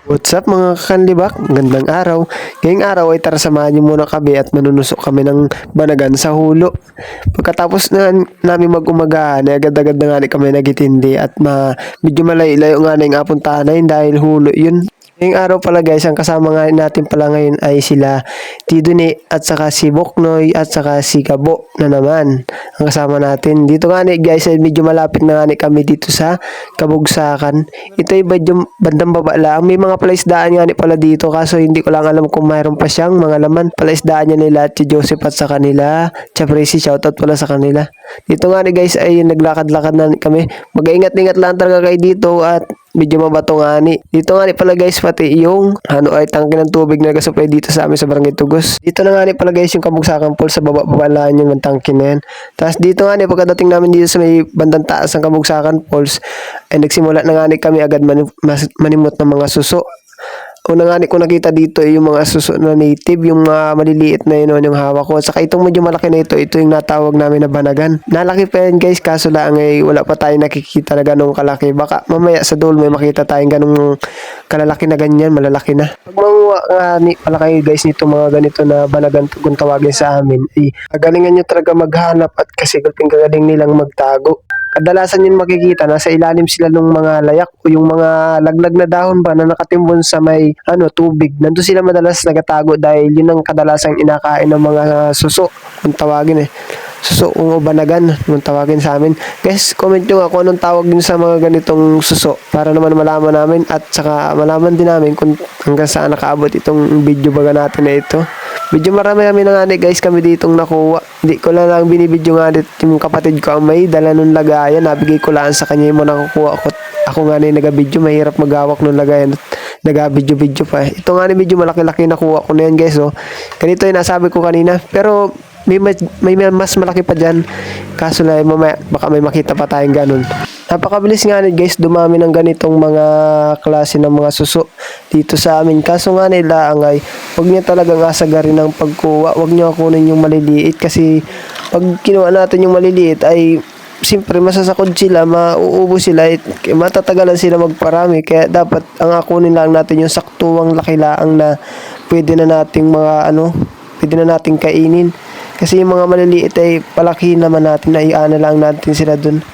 What's up mga kakandibak? Gandang araw. Ngayong araw ay tara samahan niyo muna kami at manunusok kami ng banagan sa hulo. Pagkatapos na namin mag-umagahan, ay agad-agad na nga kami nagitindi at medyo malayo-layo nga na yung apuntahan na yun dahil hulo yun. Ngayong araw pala guys, ang kasama nga natin pala ngayon ay sila Tidune at saka si Boknoy at saka si Gabo na naman ang kasama natin. Dito nga ni guys ay medyo malapit na nga ni kami dito sa Kabugsakan. Ito ay bandang baba lang. May mga palaisdaan nga ni pala dito kaso hindi ko lang alam kung mayroon pa siyang mga laman. Palaisdaan niya nila at si Joseph at sa kanila. Chapresi, shoutout pala sa kanila. Dito nga ni guys ay naglakad-lakad na kami. Mag-ingat-ingat lang talaga kayo dito at medyo mabato nga ni. Dito nga ni pala guys pati yung ay tangke ng tubig na nagasupply dito sa amin sa Barangay Tugos. Dito na nga ni pala guys yung Kabugsakan Falls sa baba-baba lang yung tangke na yan. Tapos dito nga ni pagkadating namin dito sa may bandang taas ng Kabugsakan Falls ay nagsimula na nga ni kami agad manimot ng mga suso. Una nga ko nakita dito yung mga suso na native, yung mga maliliit na yun yung hawak ko. Saka itong medyo malaki na ito yung natawag namin na banagan. Nalaki pa yan guys, kaso lang ay wala pa tayong nakikita na ganong kalaki. Baka mamaya sa dulo may makita tayong ganong kalalaki na ganyan, malalaki na. Pag manguha nga pala kayo guys nito mga ganito na banagan kung tawagin sa amin, ay kagalingan nyo talaga maghanap at kasi kagaling nilang magtago. Kadalasan yun makikita, nasa ilalim sila ng mga layak o yung mga laglag na dahon ba na nakatimbon sa may tubig. Nandun sila madalas nagatago dahil yun ang kadalasang inakain ng mga suso, kung tawagin suso o banagan, kung tawagin sa amin. Guys, comment nyo nga kung anong tawag din sa mga ganitong suso para naman malaman namin at saka malaman din namin kung hanggang saan nakaabot itong video baga natin na ito. Medyo marami na nga guys kami ditong nakuha. Hindi ko lang binibidyo nga dito yung kapatid ko ang may dala nung lagayan. Nabigay ko lang sa kanya yung nakukuha ko. Ako nga na yung nagabidyo. Mahirap magawak nung lagayan. Nagabidyo-bidyo pa. Ito nga na medyo malaki-laki nakuha ko na yan guys. Oh. Ganito yung nasabi ko kanina. Pero may mas malaki pa dyan. Kaso na mamaya baka may makita pa tayong ganun. Napakabilis nga guys dumami ng ganitong mga klase ng mga suso dito sa amin. Kaso nga nila ay huwag niyo talagang asagarin ng pagkuha. Huwag niyo kunin yung maliliit kasi pag kinuha natin yung maliliit ay siyempre masasakod sila, mauubos sila, matatagalan sila magparami. Kaya dapat ang akunin lang natin yung saktuwang lakilaang na pwede na nating pwede na nating kainin. Kasi yung mga maliliit ay palakihin naman natin, ay lang natin sila dun.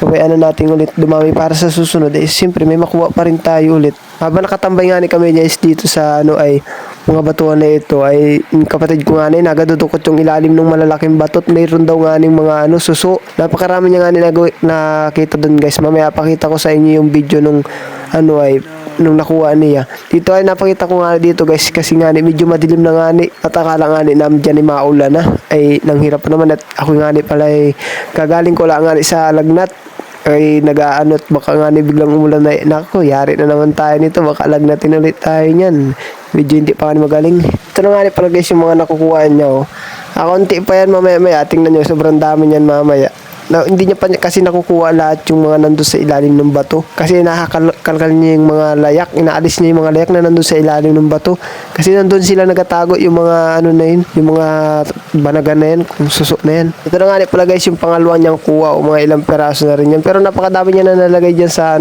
Pabayaan na natin ulit dumami para sa susunod siyempre may makuha pa rin tayo ulit. Habang nakatambay nga ni kami guys dito sa ay mga batuan na ito ay yung kapatid ko nga nagadudukot yung ilalim ng malalaking batot. Mayroon daw nga mga suso. Napakarami niya nga nakita dun guys. Mamaya pakita ko sa inyo yung video nung nung nakuha niya. Dito ay napakita ko nga dito guys kasi nga medyo madilim na nga at akala nga namin dyan maulan na ay nanghirap naman at ako nga pala ay kagaling ko lang nga sa lagnat ay nag-aanot baka nga biglang umulan na nako yari na naman tayo nito baka lagnatin ulit tayo niyan. Medyo hindi pa magaling. Ito na nga pala guys yung mga nakukuha niya konti pa yan mamaya tingnan nyo sobrang dami niyan mamaya. Hindi niya pa kasi nakukuha lahat yung mga nandun sa ilalim ng bato. Kasi nakakalkal niya yung mga layak. Inaalis niya yung mga layak na nandun sa ilalim ng bato. Kasi nandun sila nagatago yung mga na yun. Yung mga banagan na yan. Kung suso na yan. Ito na nga pala guys yung pangalawang niyang kuha. O mga ilang peraso na rin yan. Pero napakadami niya na nalagay dyan sa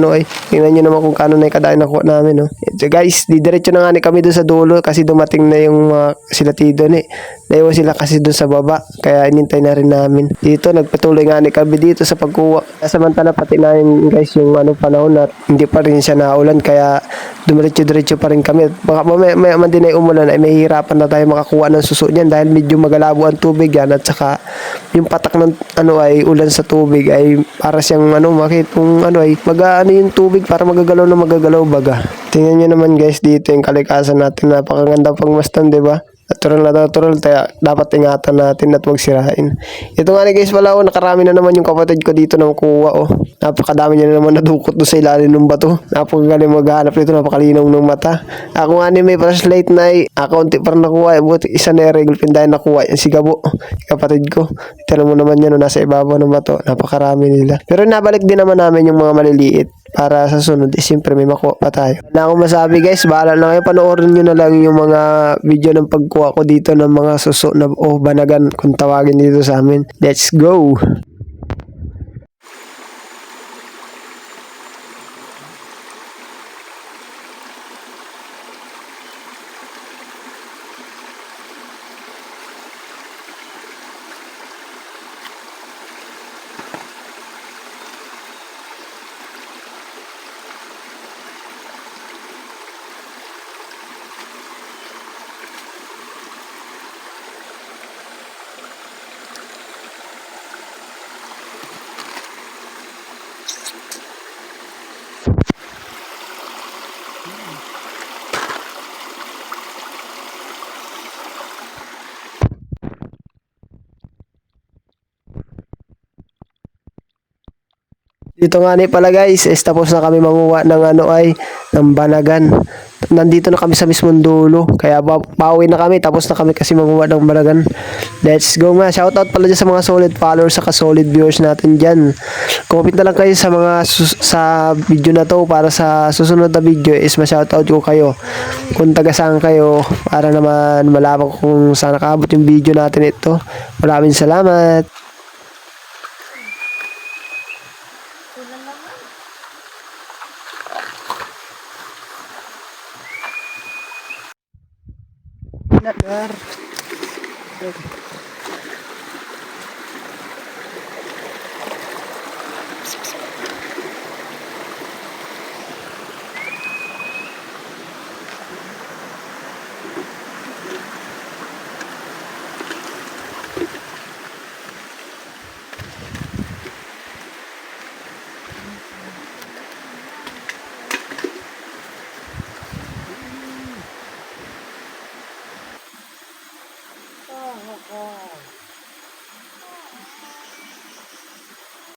Tingnan niyo naman kung kano na yung kadaan nakuha namin. So guys, didiretso na nga kami dun sa dulo. Kasi dumating na yung sila Tido Naiwan sila kasi dun sa baba. Kaya inintay na rin namin. Dito nagpatuloy nga kami dito sa pagkuha. Samantala pati na guys yung panahon na hindi pa rin siya naulan kaya dumiretso-diretso pa rin kami. Baka mamaya man din ay umulan ay mahihirapan na tayo makakuha ng suso niyan dahil medyo magalabo ang tubig yan at saka yung patak ng ay ulan sa tubig ay para siyang makit kung ay yung tubig para magagalaw na magagalaw baga. Tingnan niyo naman guys dito yung kalikasan natin. Napakaganda pagmasdan, di ba? Natural dapat ingatan natin at huwag sirain. Ito nga guys pala nakarami na naman yung kapatid ko dito ng kuha napakadami niya na naman nadukot doon sa ilalim ng bato. Napakagaling maghanap nito, napakalinaw ng mata. Ako nga may flashlight na kaunti para nakuha buti isa na regal pin dahil nakuha yan si Gabo kapatid ko. Tignan mo naman yan nasa ibabaw ng bato, napakarami nila. Pero nabalik din naman namin yung mga maliliit para sa sunod siyempre may makuha pa tayo. Na akong masabi guys, bahala na kayo, panoorin nyo na lang yung mga video ng pagkuha ko dito ng mga suso na banagan kung tawagin dito sa amin. Let's go! Dito nga ni pala guys, tapos na kami manguha ng ng banagan. Nandito na kami sa mismong dulo. Kaya pauwi na kami, tapos na kami kasi manguha ng banagan. Let's go nga. Shoutout pala dyan sa mga solid followers saka solid viewers natin dyan. Comment na lang kayo sa mga sa video na to para sa susunod na video is ma-shoutout ko kayo. Kung taga saan kayo para naman malaman ko kung saan nakaabot yung video natin ito. Maraming salamat. Nadar.